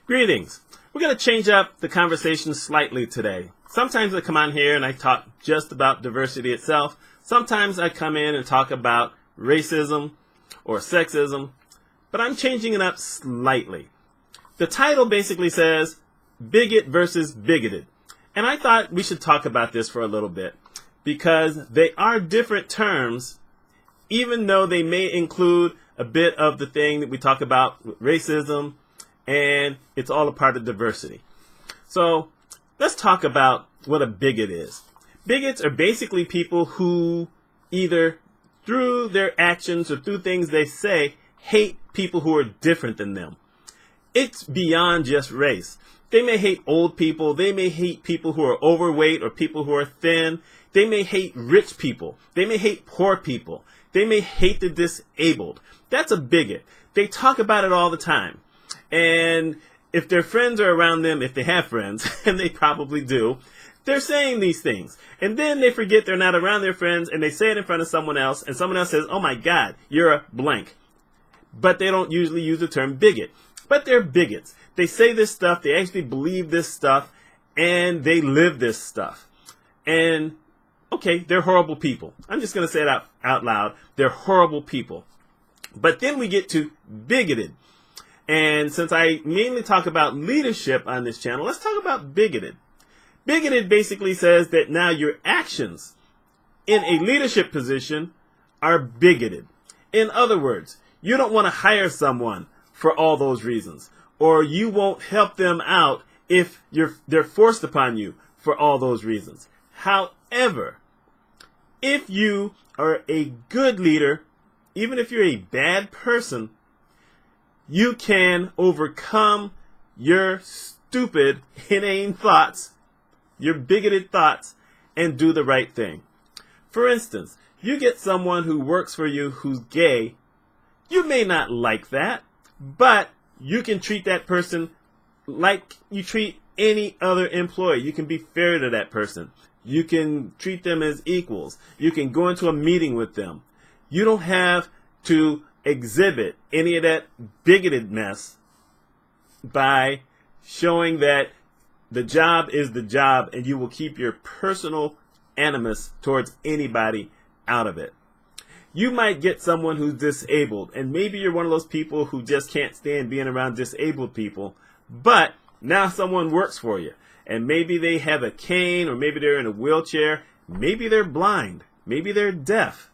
Greetings. We're going to change up the conversation slightly today. Sometimes I come on here and I talk just about diversity itself. Sometimes I come in and talk about racism or sexism, but I'm changing it up slightly. The title basically says Bigot versus Bigoted. And I thought we should talk about this for a little bit because they are different terms, even though they may include a bit of the thing that we talk about with racism, and it's all a part of diversity. So let's talk about what a bigot is. Bigots are basically people who either through their actions or through things they say hate people who are different than them. It's beyond just race. They may hate old people. They may hate people who are overweight or people who are thin. They may hate rich people. They may hate poor people. They may hate the disabled. That's a bigot. They talk about it all the time. And if their friends are around them, if they have friends, and they probably do, they're saying these things. And then they forget they're not around their friends, and they say it in front of someone else, and someone else says, "Oh my God, you're a blank." But they don't usually use the term bigot. But they're bigots. They say this stuff, they actually believe this stuff, and they live this stuff. And, okay, they're horrible people. I'm just going to say it out loud. They're horrible people. But then we get to bigoted. And since I mainly talk about leadership on this channel, let's talk about bigoted. Bigoted basically says that now your actions in a leadership position are bigoted. In other words, you don't want to hire someone for all those reasons, or you won't help them out if they're forced upon you for all those reasons. However, if you are a good leader, even if you're a bad person, you can overcome your stupid, inane thoughts, your bigoted thoughts, and do the right thing. For instance, you get someone who works for you who's gay. You may not like that, but you can treat that person like you treat any other employee. You can be fair to that person. You can treat them as equals. You can go into a meeting with them. You don't have to exhibit any of that bigoted mess by showing that the job is the job and you will keep your personal animus towards anybody out of it. You might get someone who's disabled, and maybe you're one of those people who just can't stand being around disabled people, but now someone works for you, and maybe they have a cane, or maybe they're in a wheelchair, maybe they're blind, maybe they're deaf,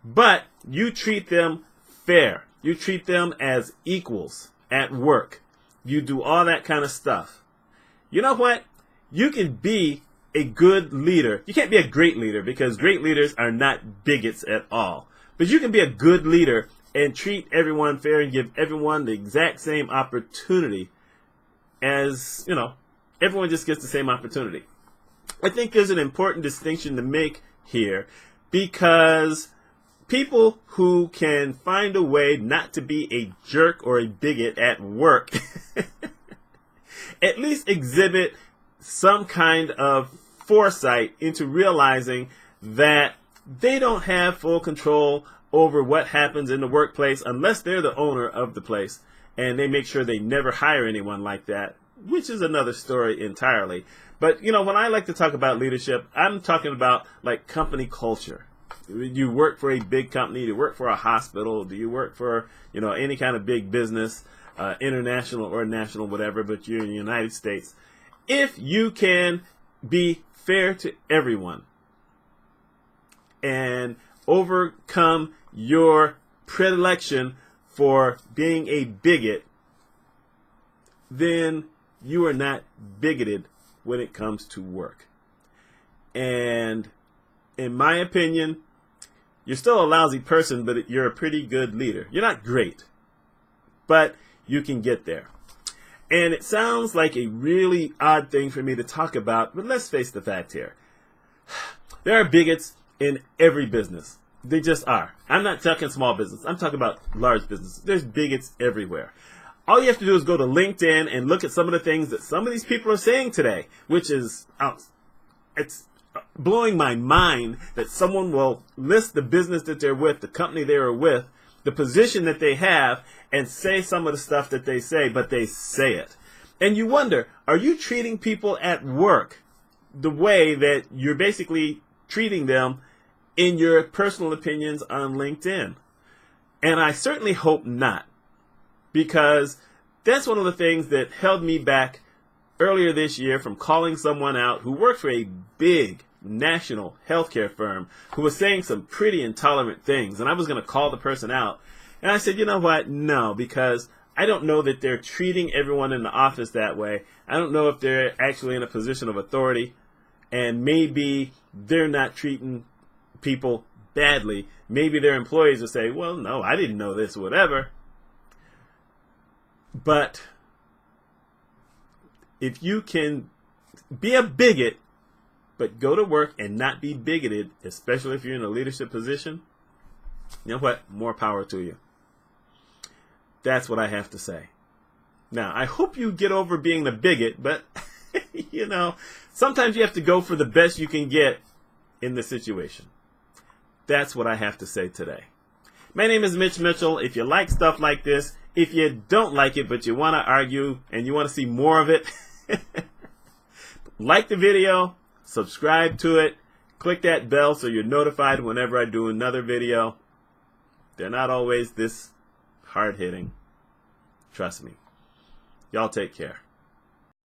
but you treat them fair. You treat them as equals at work. You do all that kind of stuff. You know what? You can be a good leader. You can't be a great leader because great leaders are not bigots at all. But you can be a good leader and treat everyone fair and give everyone the exact same opportunity as, everyone just gets the same opportunity. I think there's an important distinction to make here because people who can find a way not to be a jerk or a bigot at work at least exhibit some kind of foresight into realizing that they don't have full control over what happens in the workplace unless they're the owner of the place, and they make sure they never hire anyone like that, which is another story entirely. But, when I like to talk about leadership, I'm talking about like company culture. You work for a big company, you work for a hospital, do you work for, any kind of big business, international or national, whatever, but you're in the United States. If you can be fair to everyone and overcome your predilection for being a bigot, then you are not bigoted when it comes to work. And in my opinion, you're still a lousy person, but you're a pretty good leader. You're not great, but you can get there. And it sounds like a really odd thing for me to talk about, but let's face the fact here. There are bigots in every business. They just are. I'm not talking small business. I'm talking about large business. There's bigots everywhere. All you have to do is go to LinkedIn and look at some of the things that some of these people are saying today, which is, it's blowing my mind that someone will list the business that they're with, the company they are with, the position that they have, and say some of the stuff that they say, but they say it. And you wonder, are you treating people at work the way that you're basically treating them in your personal opinions on LinkedIn? And I certainly hope not, because that's one of the things that held me back earlier this year from calling someone out who worked for a big national healthcare firm who was saying some pretty intolerant things. And I was going to call the person out. And I said, you know what? No, because I don't know that they're treating everyone in the office that way. I don't know if they're actually in a position of authority. And maybe they're not treating people badly. Maybe their employees will say, well, no, I didn't know this, whatever. But if you can be a bigot, but go to work and not be bigoted, especially if you're in a leadership position, you know what? More power to you. That's what I have to say. Now, I hope you get over being the bigot, but, you know, sometimes you have to go for the best you can get in the situation. That's what I have to say today. My name is Mitch Mitchell. If you like stuff like this, if you don't like it, but you want to argue and you want to see more of it, like the video, subscribe to it, click that bell so you're notified whenever I do another video. They're not always this hard-hitting. Trust me. Y'all take care.